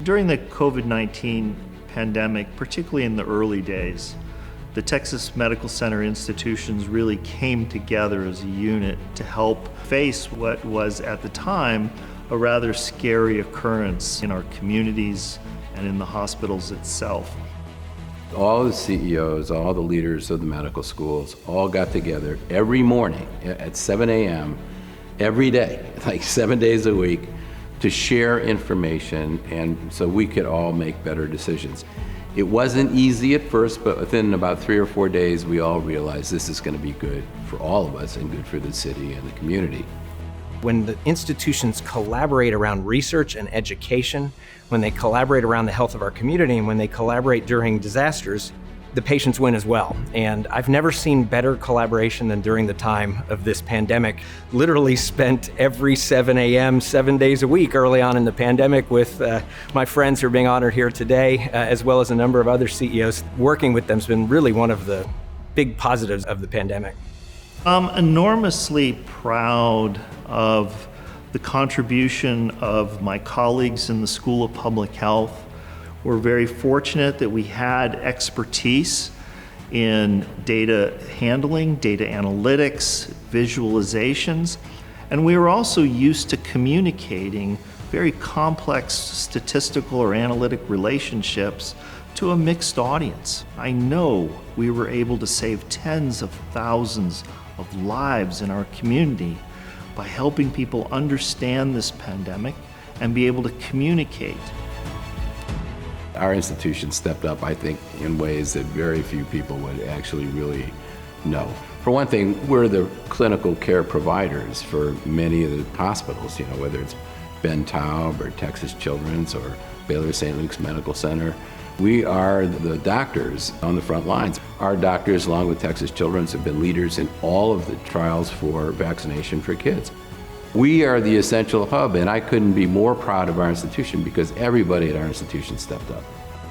During the COVID-19 pandemic, particularly in the early days, the Texas Medical Center institutions really came together as a unit to help face what was at the time a rather scary occurrence in our communities and in the hospitals itself. All the CEOs, all the leaders of the medical schools all got together every morning at 7 a.m. every day, like 7 days a week, to share information and so we could all make better decisions. It wasn't easy at first, but within about 3 or 4 days, we all realized this is going to be good for all of us and good for the city and the community. When the institutions collaborate around research and education, when they collaborate around the health of our community, and when they collaborate during disasters, the patients win as well. And I've never seen better collaboration than during the time of this pandemic. Literally spent every 7 a.m., 7 days a week early on in the pandemic with my friends who are being honored here today, as well as a number of other CEOs. Working with them has been really one of the big positives of the pandemic. I'm enormously proud of the contribution of my colleagues in the School of Public Health. We're very fortunate that we had expertise in data handling, data analytics, visualizations, and we were also used to communicating very complex statistical or analytic relationships to a mixed audience. I know we were able to save tens of thousands of lives in our community by helping people understand this pandemic and be able to communicate. Our institution stepped up, I think, in ways that very few people would actually really know. For one thing, we're the clinical care providers for many of the hospitals, whether it's Ben Taub or Texas Children's or Baylor St. Luke's Medical Center. We are the doctors on the front lines. Our doctors, along with Texas Children's, have been leaders in all of the trials for vaccination for kids. We are the essential hub, and I couldn't be more proud of our institution because everybody at our institution stepped up.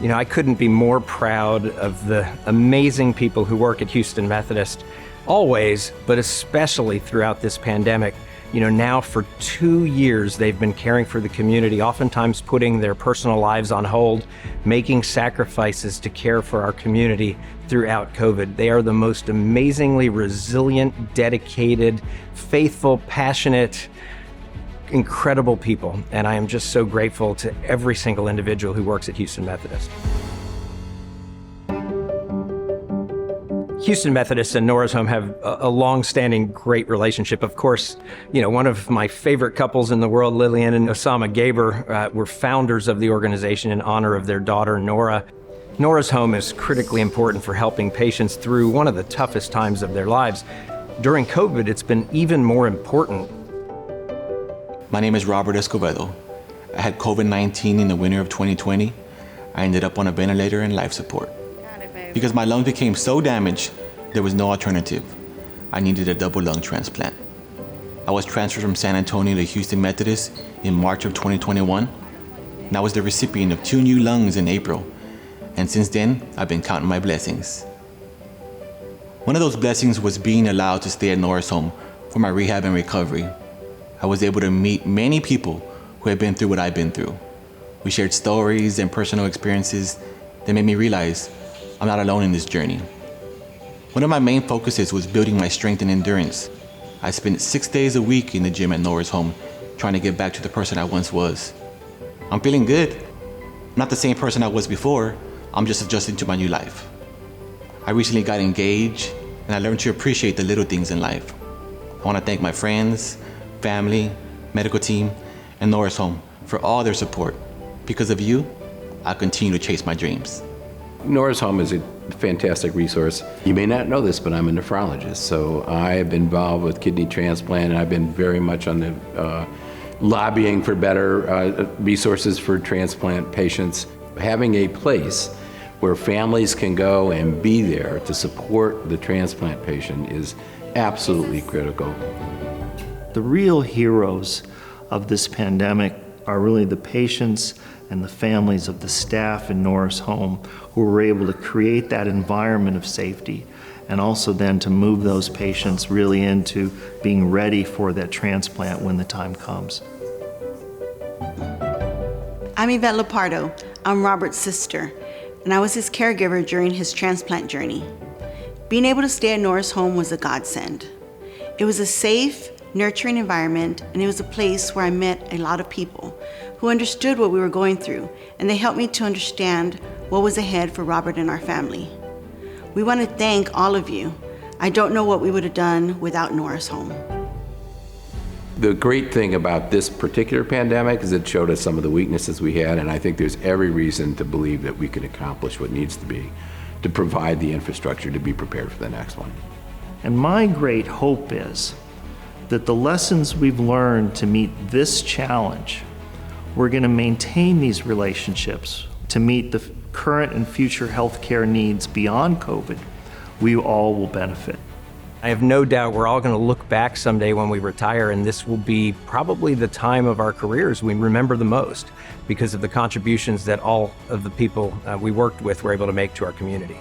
I couldn't be more proud of the amazing people who work at Houston Methodist, always, but especially throughout this pandemic. Now for 2 years, they've been caring for the community, oftentimes putting their personal lives on hold, making sacrifices to care for our community throughout COVID. They are the most amazingly resilient, dedicated, faithful, passionate, incredible people. And I am just so grateful to every single individual who works at Houston Methodist. Houston Methodist and Nora's Home have a long-standing great relationship. Of course, one of my favorite couples in the world, Lillian and Osama Gaber, were founders of the organization in honor of their daughter, Nora. Nora's Home is critically important for helping patients through one of the toughest times of their lives. During COVID, it's been even more important. My name is Robert Escobedo. I had COVID-19 in the winter of 2020. I ended up on a ventilator and life support. Because my lungs became so damaged, there was no alternative. I needed a double lung transplant. I was transferred from San Antonio to Houston Methodist in March of 2021, and I was the recipient of 2 new lungs in April. And since then, I've been counting my blessings. One of those blessings was being allowed to stay at Nora's Home for my rehab and recovery. I was able to meet many people who had been through what I've been through. We shared stories and personal experiences that made me realize I'm not alone in this journey. One of my main focuses was building my strength and endurance. I spent 6 days a week in the gym at Nora's Home, trying to get back to the person I once was. I'm feeling good. I'm not the same person I was before. I'm just adjusting to my new life. I recently got engaged, and I learned to appreciate the little things in life. I want to thank my friends, family, medical team, and Nora's Home for all their support. Because of you, I'll continue to chase my dreams. Nora's Home is a fantastic resource. You may not know this, but I'm a nephrologist, so I've been involved with kidney transplant, and I've been very much on the lobbying for better resources for transplant patients. Having a place where families can go and be there to support the transplant patient is absolutely critical. The real heroes of this pandemic are really the patients and the families of the staff in Nora's Home who were able to create that environment of safety and also then to move those patients really into being ready for that transplant when the time comes. I'm Yvette Lepardo. I'm Robert's sister, and I was his caregiver during his transplant journey. Being able to stay at Nora's home was a godsend. It was a safe, nurturing environment, and it was a place where I met a lot of people who understood what we were going through, and they helped me to understand what was ahead for Robert and our family. We want to thank all of you. I don't know what we would have done without Nora's home. The great thing about this particular pandemic is it showed us some of the weaknesses we had, and I think there's every reason to believe that we can accomplish what needs to be to provide the infrastructure to be prepared for the next one. And my great hope is that the lessons we've learned to meet this challenge, we're going to maintain these relationships to meet the current and future healthcare needs beyond COVID. We all will benefit. I have no doubt we're all going to look back someday when we retire, and this will be probably the time of our careers we remember the most because of the contributions that all of the people we worked with were able to make to our community.